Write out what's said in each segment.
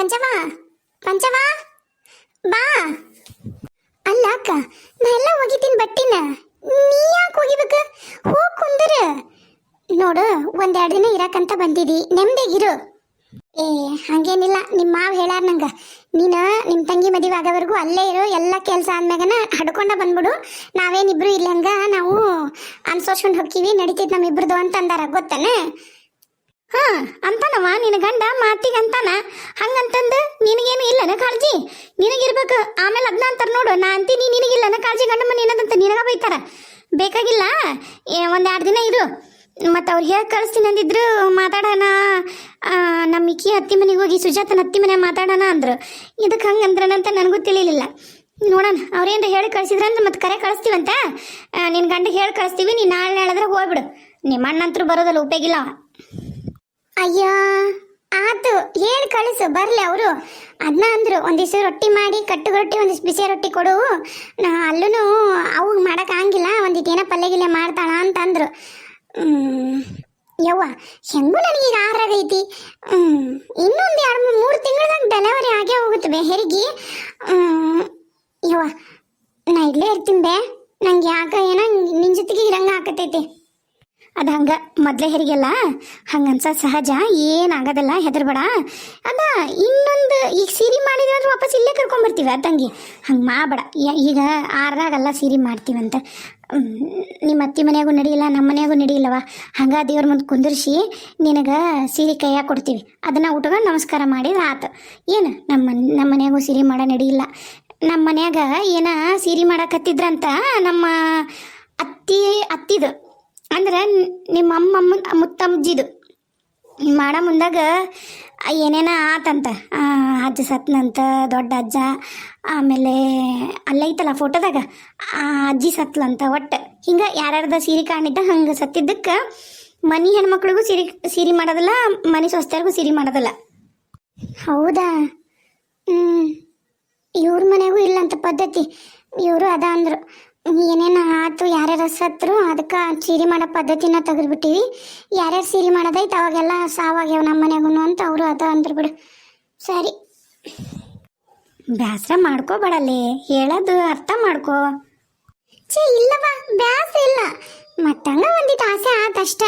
ಪಂಚವ ಪಂಚವ ಬಾ. ಅಲ್ಲ ಅಕ್ಕ, ನಾ ಎಲ್ಲ ಒಗಿತೀನಿ ಬಟ್ಟಿನ, ನೀ ಯಾಕೆ ಒಗಿಬೇಕು? ಹೋಗಿ ಕುಂದ್ರ. ನೋಡು, ಒಂದೆರಡು ದಿನ ಇರಕ್ಕಂತ ಬಂದಿದಿ, ನೆಮ್ಮದಿಗಿರು. ಏ ಹಂಗೇನಿಲ್ಲ, ನಿಮ್ಮ ಮಾವ ಹೇಳ್ಯಾರ ನಂಗೆ, ನೀನು ನಿಮ್ಮ ತಂಗಿ ಮದುವೆ ಆಗೋವರೆಗೂ ಅಲ್ಲೇ ಇರು, ಎಲ್ಲ ಕೆಲಸ ಆದ್ಮ್ಯಾಗನ ಹಡ್ಕೊಂಡ ಬಂದ್ಬಿಡು. ನಾವೇನಿಬ್ರು ಇಲ್ಲ ಹಂಗ ನಾವು ಅನ್ಸೋರ್ಸ್ಕೊಂಡು ಹೋಗ್ತೀವಿ, ನಡೀತಿದ್ ನಮ್ಮಿಬ್ರದು ಅಂತ ಅಂದಾರ, ಗೊತ್ತಾನೆ? ಹಾ ಅಂತಾನವ ನಿನ್ನ ಗಂಡ ಮಾತಿಗೆ ಅಂತಾನ. ಹಂಗಂತಂದು ನಿನಗೇನು ಇಲ್ಲನ ಕಾಳಜಿ? ನಿನಗಿರ್ಬೇಕು. ಆಮೇಲೆ ಅದನ್ನ ಅಂತಾರ ನೋಡು, ನಾ ಅಂತೀನಿ ನಿನಗಿಲ್ಲನ ಕಾಳಜಿ, ಗಂಡ ಮನೆ ಏನದಂತ ನಿನಗ ಬೈತಾರ. ಬೇಕಾಗಿಲ್ಲ, ಒಂದೆರಡು ದಿನ ಇರು. ಮತ್ತು ಅವ್ರು ಹೇಳಿ ಕಳಿಸ್ತೀನಿ ಅಂದಿದ್ರು, ಮಾತಾಡೋಣ, ನಮ್ಮ ಇಕ್ಕಿ ಹತ್ತಿ ಮನೆಗೆ ಹೋಗಿ ಸುಜಾತನ ಹತ್ತಿ ಮನೆ ಮಾತಾಡೋಣ ಅಂದ್ರು. ಇದಕ್ಕೆ ಹಂಗೆ ಅಂದ್ರನಂತ ನನಗೂ ತಿಳಿಲಿಲ್ಲ. ನೋಡೋಣ, ಅವ್ರೇನ್ರ ಹೇಳಿ ಕಳಿಸಿದ್ರಂದ್ರೆ ಮತ್ತೆ ಕರೆ ಕಳಿಸ್ತೀವಂತ. ನಿನ್ನ ಗಂಡಿಗೆ ಹೇಳಿ ಕಳಿಸ್ತೀವಿ, ನೀನು ನಾಳೆ ಹೇಳಿದ್ರೆ ಹೋಗ್ಬಿಡು. ನಿಮ್ಮ ಅಣ್ಣಂತರೂ ಬರೋದಲ್ಲ, ಉಪಯೋಗಿಲ್ಲ. ಅಯ್ಯೋ ಆತು, ಹೇಳಿ ಕಳಿಸು, ಬರಲಿ ಅವರು. ಅದನ್ನ ಅಂದರು, ಒಂದಿವ್ಸ ರೊಟ್ಟಿ ಮಾಡಿ, ಕಟ್ಟುಗ ರೊಟ್ಟಿ, ಒಂದಿವ್ಸ ಬಿಸಿ ರೊಟ್ಟಿ ಕೊಡು. ಅಲ್ಲೂ ಅವು ಮಾಡೋಕ್ಕಾಗಿಲ್ಲ, ಒಂದಿಟ್ಟು ಏನೋ ಪಲ್ಯ ಮಾಡ್ತಾಳ ಅಂತಂದ್ರು. ಯವ್ವ, ಹೆಂಗೂ ನನಗೆ ಈಗ ಆರಾಗೈತಿ. ಇನ್ನೊಂದು 2-3 ತಿಂಗಳದಾಗ ಡೆಲಿವರಿ ಆಗೇ ಹೋಗುತ್ತೆ ಹೆರಿಗೆ. ಯವ್ವ, ನಾ ಇಲ್ಲೇ ಇರ್ತೀನಿ ಬೇ. ನಂಗೆ ಯಾಕೆ ಏನೋ ನಿನ್ನ ಜೊತೆಗೆ ಇರಂಗ ಆಕತೈತಿ. ಅದು ಹಂಗೆ ಮೊದಲೇ ಹೆರಿಗೆಲ್ಲ ಹಂಗನ್ಸ ಸಹಜ, ಏನಾಗೋದಲ್ಲ, ಹೆದರ್ಬೇಡ. ಅದ ಇನ್ನೊಂದು ಈಗ ಸೀರೆ ಮಾಡಿದ್ರೆ ಅಂದ್ರೆ ವಾಪಸ್ ಇಲ್ಲೇ ಕರ್ಕೊಂಬರ್ತೀವಿ ಆ ತಂಗಿ. ಹಂಗೆ ಮಾಡಬೇಡ. ಈಗ ಆರ್ದಾಗೆಲ್ಲ ಸೀರೆ ಮಾಡ್ತೀವಂತ. ನಿಮ್ಮ ಅತ್ತಿ ಮನೆಯಾಗೂ ನಡಿಯಿಲ್ಲ, ನಮ್ಮ ಮನೆಯಾಗೂ ನಡಿಯಿಲ್ಲವ. ಹಂಗೆ ದೇವ್ರ ಮುಂದೆ ಕುಂದಿರ್ಸಿ ನಿನಗೆ ಸೀರೆ ಕೈಯಾಗ ಕೊಡ್ತೀವಿ, ಅದನ್ನು ಉಟ್ಕೊಂಡು ನಮಸ್ಕಾರ ಮಾಡಿದ್ರೆ ಆತು. ಏನು ನಮ್ಮ ಮನೆಯಾಗೂ ಸೀರೆ ಮಾಡೋ ನಡಿಯಿಲ್ಲ. ನಮ್ಮ ಮನ್ಯಾಗ ಏನ ಸೀರೆ ಮಾಡಕತ್ತಿದ್ರಂತ ನಮ್ಮ ಅತ್ತಿದು ಅಂದ್ರೆ ನಿಮ್ಮ ಮುತ್ತಮ್ಮಜ್ಜಿದು ಮಾಡ ಮುಂದಾಗ ಏನೇನ ಆತಂತ. ಅಜ್ಜ ಸತ್ನಂತ, ದೊಡ್ಡ ಅಜ್ಜ. ಆಮೇಲೆ ಅಲ್ಲೈತಲ್ಲ ಫೋಟೋದಾಗ ಅಜ್ಜಿ ಸತ್ಲಂತ. ಒಟ್ಟು ಹಿಂಗೆ ಯಾರ್ಯಾರ್ದ ಸೀರೆ ಕಾಣಿದ್ದ ಹಂಗೆ ಸತ್ತಿದ್ದಕ್ಕೆ ಮನೆ ಹೆಣ್ಮಕ್ಳಿಗೂ ಸೀರೆ ಮಾಡೋದಿಲ್ಲ, ಮನೆ ಸ್ವಸ್ಥರಿಗೂ ಸೀರೆ ಮಾಡೋದಿಲ್ಲ. ಹೌದಾ? ಇವ್ರ ಮನೆಗೂ ಇಲ್ಲಂತ ಪದ್ಧತಿ. ಇವರು ಅದ ಅಂದರು, ಏನೇನು ಆತು, ಯಾರ್ಯಾರು ಸತ್ರು ಅದಕ್ಕೆ ಸೀರೆ ಮಾಡೋ ಪದ್ಧತಿನ ತೆಗೆದ್ಬಿಟ್ಟಿವಿ. ಯಾರ್ಯಾರು ಸೀರೆ ಮಾಡೋದೈತೆ ಅವಾಗೆಲ್ಲ ಸಾವಾಗ್ಯಾವ ನಮ್ಮ ಮನೆಗೂ ಅಂತ ಅವರು ಅದ ಅಂದ್ರು ಬಿಡು. ಸರಿ, ಬೇಸರ ಮಾಡ್ಕೋಬೇಡಲ್ಲಿ, ಹೇಳೋದು ಅರ್ಥ ಮಾಡ್ಕೋ. ಇಲ್ಲವ, ಬೇಸರ ಇಲ್ಲ, ಮತ್ತಂಗ ಒಂದಿಟ್ಟು ಆಸೆ ಆತಷ್ಟ.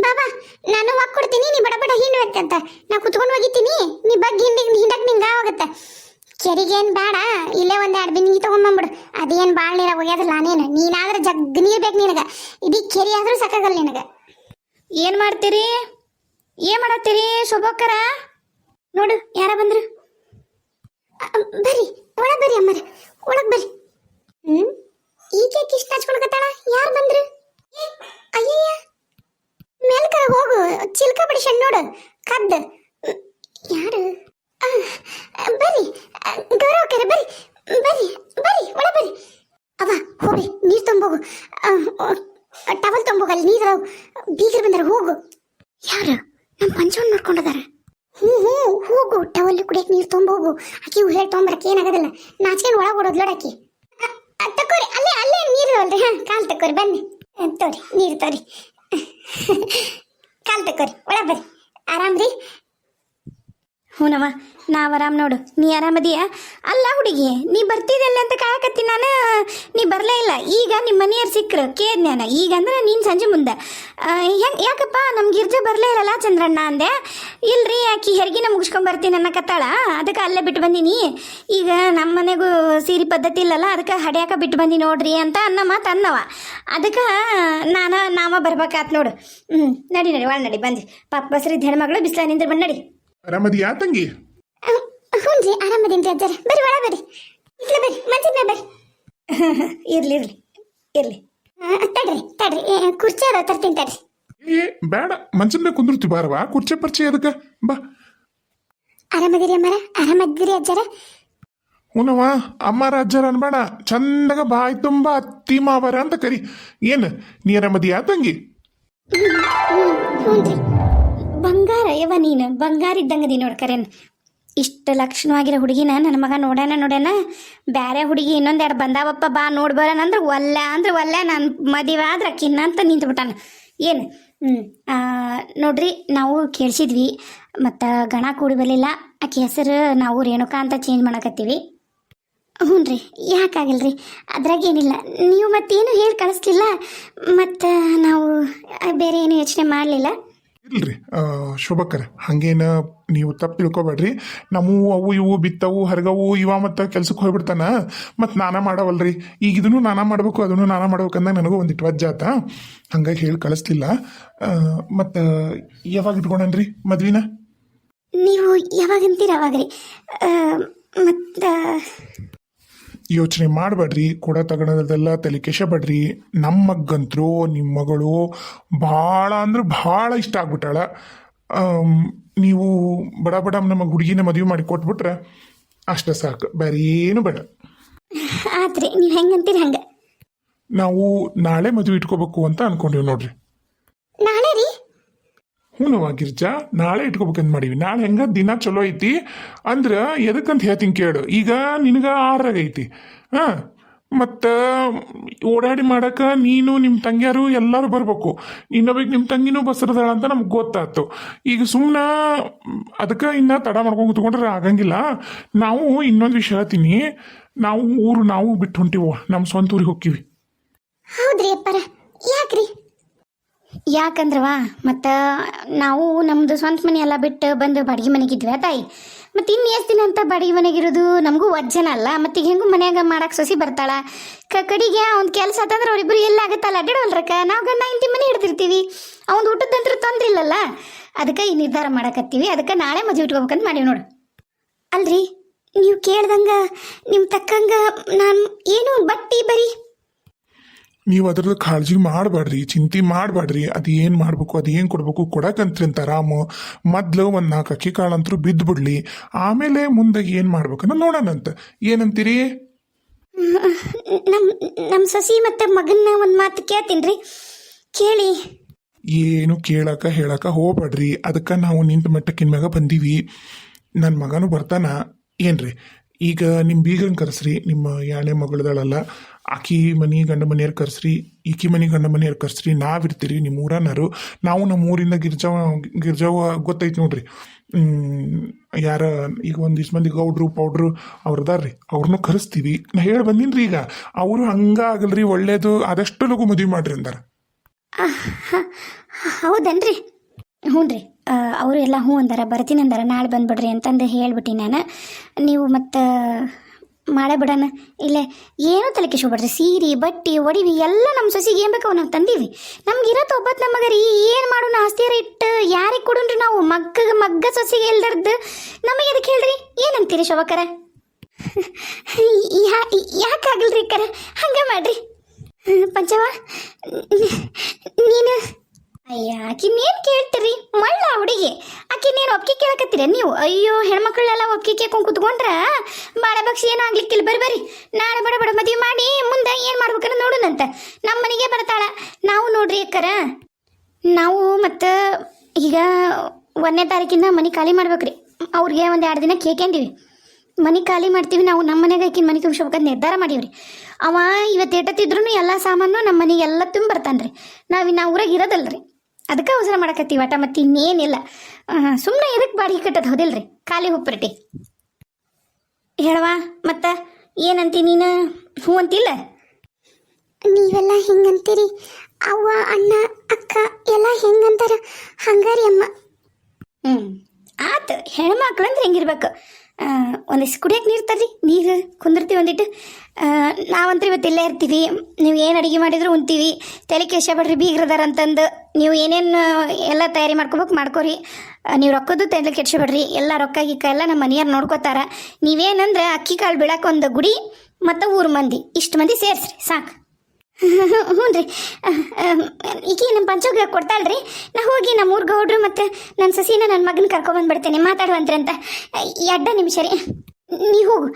ಬಾಬಾ, ನಾನು ಕೊಡ್ತೀನಿ, ನೀ ಬಡ ಹಿಂಡ್ಬೇಕಂತ. ನಾ ಕುತ್ಕೊಂಡು ಹೋಗಿತೀನಿ, ನೀ ಬಗ್ಗೆ ಹಿಂಡಕ್ಕೆ ನಿಂಗೆ ಆಗುತ್ತೆ. ಕೆರಿಗೇನು ಬೇಡ, ಇಲ್ಲೇ 1-2 ಬಿಂದಿಗೆ ತೊಗೊಂಡ್ಬಂದ್ಬಿಡು. ಅದೇನು ಭಾಳ ನೀರ ಒಗ್ಯೋದಿಲ್ಲ. ನೀನಾದ್ರೆ ಜಗ್ ನೀರು ಬೇಕು ನಿನಗೆ. ಇಡೀ ಕೆರಿ ಆದ್ರೂ ಸಾಕಾಗಲ್ಲ ನಿನಗೆ. ಏನು ಮಾಡ್ತೀರಿ? ಏನು ಮಾಡತ್ತೀರಿ ಶೋಭಕ್ಕರ? ನೋಡು ಯಾರ ಬಂದ್ರು. ಬರ್ರಿ ಒಳಗೆ ಬರ್ರಿ ಅಮ್ಮರ, ಒಳಗೆ ಬರ್ರಿ. ಈಕೆ ಇಷ್ಟ ಹಚ್ಕೊಳಕತ್ತಾಳ. ಯಾರು ಬಂದ್ರು? ಅಯ್ಯಯ್ಯ, ಮೇಲ್ಕರ ಹೋಗು, ಚಿಲ್ಕ ಬಿಡಿಸಣ್ಣ ನೋಡು, ಕದ್ದು. ಯಾರು? ಬರ್ರಿ ಗೌರವಕ್ಕರೆ, ಬರ್ರಿ ಬರ್ರಿ ಬರ್ರಿ, ಒಳ ಬರ್ರಿ. ಅವ ಹೋಗಿ ನೀರು ತುಂಬೋಗು, ಟವಲ್ ತುಂಬೋಗು, ಅಲ್ಲಿ ನೀರು ಬೀಗರು ಬಂದಾರ, ಹೋಗು. ಯಾರು? ನಮ್ಮ ಪಂಚವನ್ನ ನೋಡ್ಕೊಂಡದಾರ. ಹೋಗು, ಟವಲ್ ಕುಡಿಯಕ್ಕೆ ನೀರು ತುಂಬೋಗು. ಆಕಿ ಹೇಳಿ ತೊಗೊಂಬರಕ್ಕೆ ಏನಾಗೋದಿಲ್ಲ. ನಾಚಿಕೊಂಡು ಒಳಗೆ ಓಡೋದು ಲೋಡಾಕಿ. ತಕೋರಿ, ಅಲ್ಲೇ ನೀರು ಅಲ್ರಿ. ಕಾಲು ತಕೋರಿ, ಬನ್ನಿ ತೋರಿ ನೀರು ತೋರಿ. ಕಾಲು ತಕೋರಿ, ಒಳ ಬರ್ರಿ. ಆರಾಮ್ರಿ? ಹೂನವ, ನಾವು ಆರಾಮ್ ನೋಡು. ನೀ ಆರಾಮದಿಯಾ? ಅಲ್ಲ ಹುಡುಗಿ, ನೀ ಬರ್ತಿದ್ದಲ್ಲ ಅಂತ ಕಾಯಕತ್ತೀನಿ ನಾನು, ನೀ ಬರಲೇ ಇಲ್ಲ. ಈಗ ನಿಮ್ಮ ಮನೆಯವ್ರು ಸಿಕ್ಕರು, ಕೇಳ್ದೆ ಈಗ ಅಂದ್ರೆ ನೀನು ಸಂಜೆ ಮುಂದೆ. ಯಾಕಪ್ಪ ನಮ್ಮ ಗಿರ್ಜಾ ಬರಲೇ ಇರಲ್ಲ ಚಂದ್ರಣ್ಣ ಅಂದೆ. ಇಲ್ರಿ, ಆಕಿ ಹೆರಿಗಿನ ಮುಗಿಸ್ಕೊಂಬರ್ತೀನಿ ಅನ್ನಕತ್ತಾಳ, ಅದಕ್ಕೆ ಅಲ್ಲೇ ಬಿಟ್ಟು ಬಂದೀನಿ. ಈಗ ನಮ್ಮ ಮನೆಗೂ ಸೀರೆ ಪದ್ಧತಿ ಇಲ್ಲಲ್ಲ, ಅದಕ್ಕೆ ಹಡ್ಯಾಕ ಬಿಟ್ಟು ಬಂದಿ ನೋಡ್ರಿ ಅಂತ ಮಾತು ಅನ್ನವ. ಅದಕ್ಕೆ ನಾವ ಬರ್ಬೇಕಾತ್ ನೋಡು. ನಡಿ ಒಳ ನಡಿ, ಬಂದಿ ಪಾಪ ಬಸ್ರಿದ್ದ ಹೆಣ್ಮಗಳು ಬಿಸಿಲ ನಿಂದ್ರೆ ಬಂದು ನಡಿ. ಆರಾಮದಿಯಾ ತಂಗಿ? ಹ್ಞೂ ಆರಾಮದೀನಿ ಅಜ್ಜಾರ. ಬರ್ರಿ ಒಳ ಬರ್ರಿ, ಇಟ್ಲ ಬರ್ರಿ, ಮಂಚಿನ ಬರ್ರಿ. ಇರ್ಲಿ ತಡ್ರಿ ಕುರ್ಚಿ ಅದ ತರ್ತೀನಿ ತಡ್ರಿ. ಬೇಡ, ಮಂಚದ ಮೇಲೆ ಕುಂದಿರ್ತಿ, ಬಾರವಾ ಕುರ್ಚಿ ಪರಿಚಯ ಅದಕ್ಕೆ ಬಾ. ಆರಾಮದಿರಿ ಅಮ್ಮಾರ? ಆರಾಮದಿರಿ ಅಜ್ಜಾರ? ಹುನವ, ಅಮ್ಮಾರ ಅಜ್ಜಾರ ಅನ್ಬೇಡ, ಚಂದಾಗ ಬಾಯಿ ತುಂಬ ಅತ್ತಿ ಮಾವರ ಅಂತ ಕರಿ. ಏನು ನೀ ಆರಾಮದಿಯಾ ತಂಗಿ? ಹ್ಞೂ ಬಂಗಾರ ಯವ, ನೀನು ಬಂಗಾರ ಇದ್ದಂಗದಿ ನೋಡ್ಕರೇನು. ಇಷ್ಟು ಲಕ್ಷಣವಾಗಿರೋ ಹುಡುಗಿನ ನನ್ನ ಮಗ ನೋಡ್ಯಾನ. ಬೇರೆ ಹುಡುಗಿ ಇನ್ನೊಂದೆರಡು ಬಂದಾವಪ್ಪ, ಬಾ ನೋಡ್ಬರೋಣ ಅಂದ್ರೆ ಒಲ್ಲೆ ನಾನು ಮದುವೆ ಆದ್ರೆ ಅಕ್ಕಿನ್ನ ಅಂತ ನಿಂತ್ಬಿಟ್ಟಾನ. ಏನು ಹ್ಞೂ ನೋಡ್ರಿ ನಾವು ಕೇಳಿಸಿದ್ವಿ ಮತ್ತು ಗಣ ಕೂಡಿ ಬರಲಿಲ್ಲ ಆಕೆ ಹೆಸರು ನಾವು ರೇಣುಕಾ ಅಂತ ಚೇಂಜ್ ಮಾಡಕತ್ತೀವಿ. ಹ್ಞೂ ರೀ, ಯಾಕಾಗಲ್ರಿ, ಅದ್ರಾಗೇನಿಲ್ಲ. ನೀವು ಮತ್ತೇನು ಹೇಳಿ ಕಳಿಸ್ಲಿಲ್ಲ ಮತ್ತು ನಾವು ಬೇರೆ ಏನು ಯೋಚನೆ ಮಾಡಲಿಲ್ಲ. ಇಲ್ರಿ ಶೋಭಕ್ಕರ ಹಂಗೇನ ನೀವು ತಪ್ಪು ತಿಳ್ಕೊಬೇಡ್ರಿ. ನಮ್ಮವು ಅವು ಇವು ಬಿತ್ತವು ಹರಗವು ಇವ ಮತ್ತು ಕೆಲ್ಸಕ್ಕೆ ಹೋಗ್ಬಿಡ್ತಾನ ಮತ್ತು ನಾನಾ ಮಾಡವಲ್ರಿ. ಈಗ ಇದನ್ನು ನಾನಾ ಮಾಡಬೇಕು ಅದನ್ನು ನಾನಾ ಮಾಡ್ಬೇಕಂದಾಗ ನನಗೂ ಒಂದಿಟ್ಟು ವಜ್ಜಾತ, ಹಂಗಾಗಿ ಹೇಳಿ ಕಳಿಸ್ಲಿಲ್ಲ. ಮತ್ತು ಯಾವಾಗ ಇಟ್ಕೊಂಡನ್ರಿ ಮದ್ವಿನ? ನೀವು ಯಾವಾಗಂತೀರ ಅವಾಗ ರೀ. ಮತ್ತು ಯೋಚನೆ ಮಾಡಬೇಡ್ರಿ, ಕೊಡ ತಗೊಳೋದೆಲ್ಲ ತಲೆ ಕೆಶಬೇಡ್ರಿ. ನಮ್ಮ ಮಗಂತರೂ ನಿಮ್ಮ ಮಗಳು ಭಾಳ ಅಂದ್ರೆ ಭಾಳ ಇಷ್ಟ ಆಗ್ಬಿಟ್ಟಾಳ. ನೀವು ಬಡ ಬಡ ನಮ್ಮ ಹುಡುಗಿನ ಮದುವೆ ಮಾಡಿ ಕೊಟ್ಬಿಟ್ರೆ ಅಷ್ಟೇ ಸಾಕು, ಬೇರೆ ಏನು ಬೇಡ. ಆತ್ರಿ, ನೀವು ಹೆಂಗಂತೀರಿ ಹಂಗೆ. ನಾವು ನಾಳೆ ಮದುವೆ ಇಟ್ಕೋಬೇಕು ಅಂತ ಅನ್ಕೊಂಡಿವಿ ನೋಡ್ರಿ. ನಾಳೆ ರೀ? ಹ್ಞೂ ಗಿರ್ಜಾ, ನಾಳೆ ಇಟ್ಕೋಬೇಕಂತ ಮಾಡೀವಿ. ನಾಳೆ ಹೆಂಗ ದಿನ ಚಲೋ ಐತಿ ಅಂದ್ರೆ ಎದಕ್ಕಂತ ಹೇಳ್ತೀನಿ ಕೇಳು. ಈಗ ನಿನಗೆ 6 ಐತಿ, ಹಾಂ, ಮತ್ತು ಓಡಾಡಿ ಮಾಡಕ್ಕೆ ನೀನು ನಿಮ್ಮ ತಂಗಿಯಾರು ಎಲ್ಲರೂ ಬರ್ಬೇಕು. ಇನ್ನೊಬ್ಬಕ್ಕೆ ನಿಮ್ಮ ತಂಗಿನೂ ಬಸರದಾಳ ಅಂತ ನಮ್ಗೆ ಗೊತ್ತಾಯ್ತು. ಈಗ ಸುಮ್ಮನೆ ಅದಕ್ಕೆ ಇನ್ನು ತಡ ಮಾಡ್ಕೊಂಡು ಕೂತ್ಕೊಂಡ್ರೆ ಆಗಂಗಿಲ್ಲ. ನಾವು ಇನ್ನೊಂದು ವಿಷಯ ಹೇಳ್ತೀನಿ, ನಾವು ಬಿಟ್ಟು ಹೊಂಟಿವ, ನಮ್ಮ ಸ್ವಂತ ಊರಿಗೆ ಹೋಗ್ತೀವಿ. ಹೌದ್ರಿ ಅಪ್ಪರ, ಯಾಕ್ರಿ? ಯಾಕಂದ್ರವಾ ಮತ್ತು ನಾವು ನಮ್ಮದು ಸ್ವಂತ ಮನೆ ಎಲ್ಲ ಬಿಟ್ಟು ಬಂದು ಬಾಡಿಗೆ ಮನೆಗಿದ್ವಿ ತಾಯಿ. ಮತ್ತು ಇನ್ನು ಎಷ್ಟು ದಿನ ಅಂತ ಬಾಡಿಗೆ ಮನೆಗಿರೋದು ನಮಗೂ ವಜ್ಜನ ಅಲ್ಲ. ಮತ್ತು ಈಗ ಹೆಂಗೂ ಮನ್ಯಾಗ ಮಾಡಕ್ಕೆ ಸೊಸಿ ಬರ್ತಾಳ, ಕಡೆಗೆ ಒಂದು ಕೆಲಸ ಆತಂದ್ರೆ ಅವರಿಬ್ಬರು ಎಲ್ಲಾಗತ್ತಲ್ಲ ಅಡ್ಡಾಡವಲ್ರಕ್ಕ. ನಾವು ಗಂಡ ಇಂತಿ ಮನೆ ಹಿಡ್ದಿರ್ತೀವಿ, ಅವ್ನು ಊಟದಂತರೂ ತೊಂದ್ರೆ ಇಲ್ಲಲ್ಲ. ಅದಕ್ಕೆ ಈ ನಿರ್ಧಾರ ಮಾಡಕತ್ತೀವಿ. ಅದಕ್ಕೆ ನಾಳೆ ಮದುವೆ ಇಟ್ಕೋಬೇಕಂತ ಮಾಡೀವಿ ನೋಡು. ಅಲ್ರಿ, ನೀವು ಕೇಳ್ದಂಗೆ ನಿಮ್ಮ ತಕ್ಕಂಗೆ ನಾನು ಏನು ಬಟ್ಟಿ ಬರೀ ನೀವು ಅದ್ರದ್ದು ಕಾಳಜಿ ಮಾಡಬೇಡ್ರಿ, ಚಿಂತೆ ಮಾಡಬೇಡ್ರಿ. ಅದು ಏನು ಮಾಡಬೇಕು, ಅದು ಏನು ಕೊಡಬೇಕು ಕೊಡಕಂತ್ರಿಂತ ಆರಾಮು. ಮೊದಲು ಒಂದು 4 ಅಕ್ಕಿ ಕಾಳಂತರೂ ಬಿದ್ದು ಬಿಡ್ಲಿ, ಆಮೇಲೆ ಮುಂದೆ ಏನು ಮಾಡ್ಬೇಕನ್ನ ನೋಡೋಣಂತ. ಏನಂತೀರಿ? ನಮ್ಮ ಸೊಸಿ ಮತ್ತು ಮಗನ್ನ ಒಂದು ಮಾತು ಕೇಳ್ತೀನಿ ರೀ, ಕೇಳಿ. ಏನು ಹೇಳಕ್ಕೆ ಹೋಗ್ಬೇಡ್ರಿ. ಅದಕ್ಕೆ ನಾವು ನಿಂತ ಮಟ್ಟಕ್ಕಿನ ಮ್ಯಾಗ ಬಂದೀವಿ. ನನ್ನ ಮಗನೂ ಬರ್ತಾನ ಏನ್ರಿ. ಈಗ ನಿಮ್ಮ ಬೀಗರನ್ನ ಕರೆಸ್ರಿ, ನಿಮ್ಮ ಯಾಣೆ ಮಗಳದಳಲ್ಲ, ಆಕಿ ಮನೆ ಗಂಡ ಮನೆಯವ್ರು ಕರೆಸ್ರಿ, ಈಕಿ ಮನೆ ಗಂಡ ಮನೆಯವ್ರು ಕರೆಸ್ರಿ. ನಾವಿರ್ತೀರಿ ನಿಮ್ಮ ಊರನ್ನರು. ನಾವು ನಮ್ಮ ಊರಿಂದ ಗಿರ್ಜಾವ ಗೊತ್ತೈತಿ ನೋಡ್ರಿ. ಯಾರ ಈಗ ಒಂದಿಷ್ಟು ಮಂದಿ ಗೌಡ್ರು ಪೌಡ್ರು ಅವ್ರದಾರ್ರಿ, ಅವ್ರನ್ನೂ ಕರೆಸ್ತೀವಿ. ನಾ ಹೇಳಿ ಬಂದೀನಿ ರೀ. ಈಗ ಅವರು ಹಂಗಾಗಲ್ರಿ, ಒಳ್ಳೇದು ಆದಷ್ಟು ಲಗು ಮದುವೆ ಮಾಡ್ರಿ ಅಂದಾರ. ಹೌದನ್ರಿ? ಹ್ಞೂ ರೀ, ಅವರು ಎಲ್ಲ ಹ್ಞೂ ಅಂದಾರ, ಬರ್ತೀನಿ ಅಂದಾರ, ನಾಳೆ ಬಂದ್ಬಿಡ್ರಿ ಅಂತಂದು ಹೇಳ್ಬಿಟ್ಟು ನಾನು. ನೀವು ಮತ್ತು ಮಾಡೇ ಬಿಡೋಣ. ಇಲ್ಲೇ ಏನೂ ತಲೆ ಕೆಡ್ಸ್ಕೊಬೇಡ್ರಿ. ಸೀರೆ ಬಟ್ಟೆ ಒಡಿವಿ ಎಲ್ಲ ನಮ್ಮ ಸೊಸಿಗೆ ಏನು ಬೇಕು ನಾವು ತಂದೀವಿ. ನಮ್ಗೆ ಇರತ್ತೆ ಒಬ್ಬತ್ತು ನಮಗೆ ರೀ. ಏನು ಮಾಡೋಣ, ಆಸ್ತಿಯಾರ ಇಟ್ಟು ಯಾರಿಗೆ ಕೊಡೋಣ್ರಿ ನಾವು? ಮಗ್ಗ ಸೊಸಿಗೆ ಎಲ್ದರ್ದು ನಮಗೆ ಅದಕ್ಕೆ ಹೇಳ್ರಿ. ಏನಂತೀರಿ ಶೋಭಕ್ಕರ? ಯಾಕಾಗಲ್ರಿ ಕರ, ಹಂಗೆ ಮಾಡ್ರಿ. ಪಂಚವ, ನೀನು ಅಯ್ಯ ಆಕಿನೇನು ಕೇಳ್ತೀರಿ? ಮಳ್ಳ ಹುಡುಗಿ, ಆಕಿನೇನು ಒಪ್ಪಿಗೆ ಕೇಳಕತ್ತೀರ ನೀವು? ಅಯ್ಯೋ, ಹೆಣ್ಮಕ್ಳೆಲ್ಲ ಒಪ್ಪಿಗೆ ಕೇಳ್ಕೊಂಡು ಕುತ್ಕೊಂಡ್ರ ಬಾಳೆ ಬಗ್ಸಿ ಏನೂ ಆಗ್ಲಿಕ್ಕಿಲ್ಲ. ಬರ್ರಿ ನಾಳೆ ಬಡ ಮದುವೆ ಮಾಡಿ ಮುಂದೆ ಏನು ಮಾಡ್ಬೇಕನ್ನ ನೋಡೋಣಂತ. ನಮ್ಮ ಮನೆಗೆ ಬರ್ತಾಳ. ನಾವು ನೋಡ್ರಿ ಅಕ್ಕರ, ನಾವು ಮತ್ತು ಈಗ 1ನೇ ತಾರೀಕಿಂದ ಮನೆ ಖಾಲಿ ಮಾಡ್ಬೇಕ್ರಿ. ಅವ್ರಿಗೆ ಒಂದು 2 ದಿನ ಕೇಳ್ಕೊಂಡಿವಿ. ಮನೆ ಖಾಲಿ ಮಾಡ್ತೀವಿ ನಾವು. ನಮ್ಮ ಮನೆಗೆ ಆಕಿನ ಮನೆ ತುಂಬಿಸ್ಬೇಕಂತ ನಿರ್ಧಾರ ಮಾಡೀವ್ರಿ. ಅವ ಇವತ್ತು ಎಟ್ಟತ್ತಿದ್ರು ಎಲ್ಲ ಸಾಮಾನು ನಮ್ಮ ಮನೆಗೆ ಎಲ್ಲ ತುಂಬ ಬರ್ತಾನೆ ರೀ. ನಾವು ಊರಾಗ ಇರೋದಲ್ರಿ, ಅದಕ್ಕೆ ಅವಸರ ಮಾಡಕತ್ತೀವಿ ಆಟ. ಮತ್ತು ಇನ್ನೇನಿಲ್ಲ, ಸುಮ್ಮನೆ ಎದಕ್ಕೆ ಬಾಡಿಗೆ ಕಟ್ಟೋದು ಹೌದಿಲ್ರಿ, ಖಾಲಿ ಹುಪ್ಪಿಟ್ಟಿ ಹೇಳವಾ. ಮತ್ತು ಏನಂತಿ ನೀನು? ಹ್ಞೂ ಅಂತಿಲ್ಲ? ನೀವೆಲ್ಲ ಹಿಂಗಂತೀರಿ, ಅವ್ವ ಅಣ್ಣ ಅಕ್ಕ ಎಲ್ಲ ಹೆಂಗಂತಾರ ಹಂಗಾರಿ ಅಮ್ಮ. ಆತು, ಹೆಣ್ಮಕ್ಳು ಅಂದ್ರೆ ಹೆಂಗಿರ್ಬೇಕು. ಒಂದಿಷ್ಟು ಕುಡಿಯೋಕೆ ನೀರು ತರ್ರಿ, ನೀರು ಕುಂದಿರ್ತೀವಿ ಒಂದಿಟ್ಟು. ನಾವಂತೂ ಇವತ್ತು ಇಲ್ಲೇ ಇರ್ತೀವಿ. ನೀವು ಏನು ಅಡುಗೆ ಮಾಡಿದ್ರು ಉಣ್ತೀವಿ. ತಲೆ ಕೆಡ್ಸ್ಕೊಬೇಡ್ರಿ, ಬೀಗ್ರದಾರ ಅಂತಂದು. ನೀವು ಏನೇನು ಎಲ್ಲ ತಯಾರಿ ಮಾಡ್ಕೋರಿ. ನೀವು ರೊಕ್ಕದ್ದು ತಲೆ ಕೆಡ್ಸ್ಕೊಬೇಡ್ರಿ. ಎಲ್ಲ ರೊಕ್ಕ ಗಿಕ್ಕ ಎಲ್ಲ ನಮ್ಮ ಮನೆಯವ್ರು ನೋಡ್ಕೋತಾರ. ನೀವೇನಂದ್ರೆ ಅಕ್ಕಿ ಕಾಳು ಬೀಳಕ್ಕೆ ಒಂದು ಗುಡಿ ಮತ್ತು ಊರು ಮಂದಿ, ಇಷ್ಟು ಮಂದಿ ಸೇರಿಸ್ರಿ ಸಾಕು. ಹ್ಞೂ ರೀ, ಈಕಿ ನಮ್ಮ ಪಂಚೋಗ ಕೊಡ್ತಾಳ್ರಿ. ನಾ ಹೋಗಿ ನಮ್ಮ ಊರು ಗೌಡ್ರು ಮತ್ತು ನನ್ನ ಸಸಿನ ನನ್ನ ಮಗನ ಕರ್ಕೊಂಬಂದ್ಬಿಡ್ತೇನೆ, ಮಾತಾಡುವಂತ್ರಿ ಅಂತ. 2 ನಿಮಿಷ ರೀ, ನೀವು ಹೋಗು.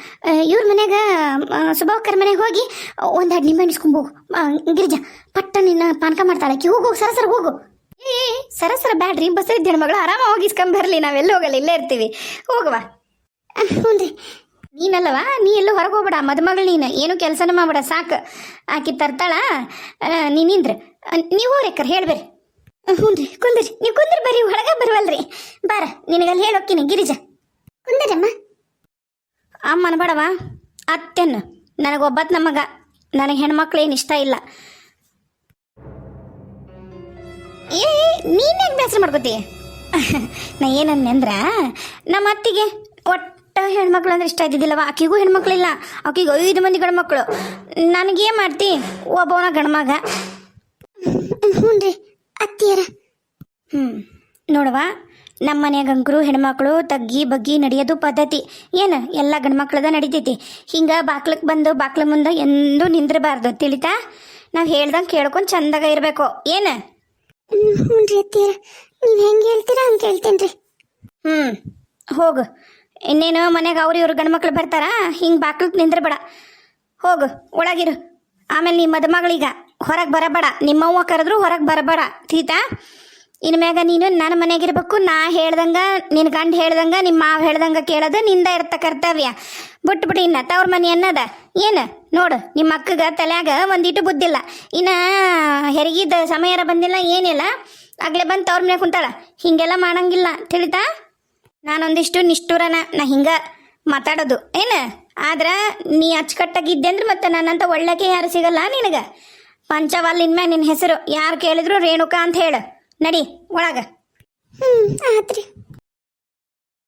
ಇವ್ರ ಮನ್ಯಾಗ ಸುಭಾವಕ್ಕರ ಮನೆಗೆ ಹೋಗಿ 1-2 ನಿಂಬೆ ಇಸ್ಕೊಂಬೋಗು. ಗಿರಿಜಾ ಪಟ್ಟ ನಿನ್ನ ಪಾನಕ ಮಾಡ್ತಾಳಕ್ಕಿ. ಹೋಗು ಸರಸರ ಹೋಗು. ಸರಸರ ಬ್ಯಾಡ್ರಿ, ಬಸರಿದ್ದ ಹೆಣ್ಮಗಳು ಆರಾಮ ಹೋಗಿ ಇಸ್ಕೊಂಬರ್ಲಿ. ನಾವೆಲ್ಲ ಹೋಗಲ್ಲ, ಇಲ್ಲೇ ಇರ್ತೀವಿ. ಹೋಗುವ. ಹ್ಞೂ ರೀ. ನೀನಲ್ಲವಾ, ನೀ ಎಲ್ಲೂ ಹೊರಗೆ ಹೋಗ್ಬೇಡ, ಮದುಮಗಳು ನೀನು. ಏನು ಕೆಲಸನ ಮಾಡ್ಬೇಡ, ಸಾಕು. ಆಕಿ ತರ್ತಾಳ, ನೀನಿಂದ್ರೆ ನೀವು ಹೋಗ್ರೆಕ್ಕರ್ ಹೇಳ್ಬೇರಿ. ಹ್ಞೂ ರೀ ಕುಂದ್ರಿ ನೀವು ಕುಂದ್ರಿ ಬರ್ರಿ ಒಳಗೆ ಬರುವಲ್ರಿ ಬಾರ ನಿನಗಲ್ಲಿ ಹೇಳೋಕ್ಕಿನಿ ಗಿರಿಜ ಕುಂದರಮ್ಮ ಅಮ್ಮನ ಬಡವ ಅತ್ತೆನ್ನು ನನಗೊಬ್ಬತ್ ನಮಗ ನನಗೆ ಹೆಣ್ಮಕ್ಳು ಏನು ಇಷ್ಟ ಇಲ್ಲ ಏ ನೀನೇನು ಬೇಸರ ಮಾಡ್ಕೋತಿ ನಾ ಏನನ್ನೆ ಅಂದ್ರ ನಮ್ಮ ಅತ್ತಿಗೆ ಒಟ್ಟ ಹೆಣ್ಮಕ್ಳು ಅಂದ್ರೆ ಇಷ್ಟ ಇದ್ದಿದ್ದಿಲ್ಲವ ಆಕಿಗೂ ಹೆಣ್ಮಕ್ಳಿಲ್ಲ ಆಕಿಗೆ 5 ಮಂದಿ ಗಂಡ್ಮಕ್ಳು ನನಗೇನು ಮಾಡ್ತಿ ಒಬ್ಬವನ ಗಂಡ್ಮಗ ಹ್ಞೂ ರೀ ಅತ್ತಿಯರ ನೋಡವ ನಮ್ಮ ಮನ್ಯಾಗಂಕರು ಹೆಣ್ಮಕ್ಳು ತಗ್ಗಿ ಬಗ್ಗಿ ನಡೆಯೋದು ಪದ್ಧತಿ ಏನು ಎಲ್ಲ ಗಂಡ್ಮಕ್ಳದ ನಡಿತೈತಿ ಹಿಂಗೆ ಬಾಕ್ಲಕ್ಕೆ ಬಂದು ಬಾಕ್ಲ ಮುಂದೆ ಎಂದೂ ನಿಂದ್ರಬಾರ್ದು ತಿಳಿತಾ ನಾವು ಹೇಳ್ದಂಗೆ ಕೇಳ್ಕೊಂಡು ಚಂದಾಗ ಇರಬೇಕು ಏನು ಹ್ಞೂ ರೀ ಅತ್ತಿಯರ ನೀವು ಹೆಂಗೆ ಹೇಳ್ತೀರಾ ಹಂಗೆ ಕೇಳ್ತೇನೆ ರೀ ಹೋಗು ಇನ್ನೇನು ಮನೆಗೆ ಅವ್ರು ಇವ್ರು ಗಂಡ್ಮಕ್ಳು ಬರ್ತಾರ ಹಿಂಗೆ ಬಾಕ್ಲಕ್ಕೆ ನಿಂದ್ರಬೇಡ ಹೋಗು ಒಳಗಿರು ಆಮೇಲೆ ನಿಮ್ಮ ಮದುಮಗಳೀಗ ಹೊರಗೆ ಬರಬೇಡ ನಿಮ್ಮವ್ವ ಕರೆದ್ರು ಹೊರಗೆ ಬರಬೇಡ ತೀತಾ ಇನ್ನು ಮ್ಯಾಗ ನೀನು ನನ್ನ ಮನೆಗಿರ್ಬೇಕು ನಾ ಹೇಳ್ದಂಗೆ ನಿನ್ನ ಗಂಡ ಹೇಳ್ದಂಗೆ ನಿಮ್ಮ ಮಾವ ಹೇಳ್ದಂಗೆ ಕೇಳೋದು ನಿಂದ ಇರ್ತ ಕರ್ತವ್ಯ ಬಿಟ್ಬಿಟ್ಟು ಇನ್ನು ತವ್ರ ಮನೆ ಅನ್ನದ ಏನು ನೋಡು ನಿಮ್ಮ ಅಕ್ಕಗೆ ತಲೆಯಾಗ ಒಂದಿಟ್ಟು ಬುದ್ಧಿಲ್ಲ ಇನ್ನು ಹೆರಿಗಿದ ಸಮಯರ ಬಂದಿಲ್ಲ ಏನಿಲ್ಲ ಆಗಲೇ ಬಂದು ತವ್ರ ಮನೆ ಕುಂತಾಳ ಹೀಗೆಲ್ಲ ಮಾಡಂಗಿಲ್ಲ ತಿಳಿತಾ ನಾನೊಂದಿಷ್ಟು ನಿಷ್ಠುರನ ನಾ ಹಿಂಗೆ ಮಾತಾಡೋದು ಏನು ಆದ್ರೆ ನೀ ಅಚ್ಚುಕಟ್ಟಾಗಿದ್ದೆ ಅಂದ್ರೆ ಮತ್ತೆ ನನ್ನಂತ ಒಳ್ಳೆಕೆ ಯಾರು ಸಿಗಲ್ಲ ನಿನಗೆ ಪಂಚವಲ್ಲಿನ ಮ್ಯಾಗ ನಿನ್ನ ಹೆಸರು ಯಾರು ಕೇಳಿದ್ರು ರೇಣುಕಾ ಅಂತ ಹೇಳು ನಡಿ ಒಳಗೆ ಆತ್ರಿ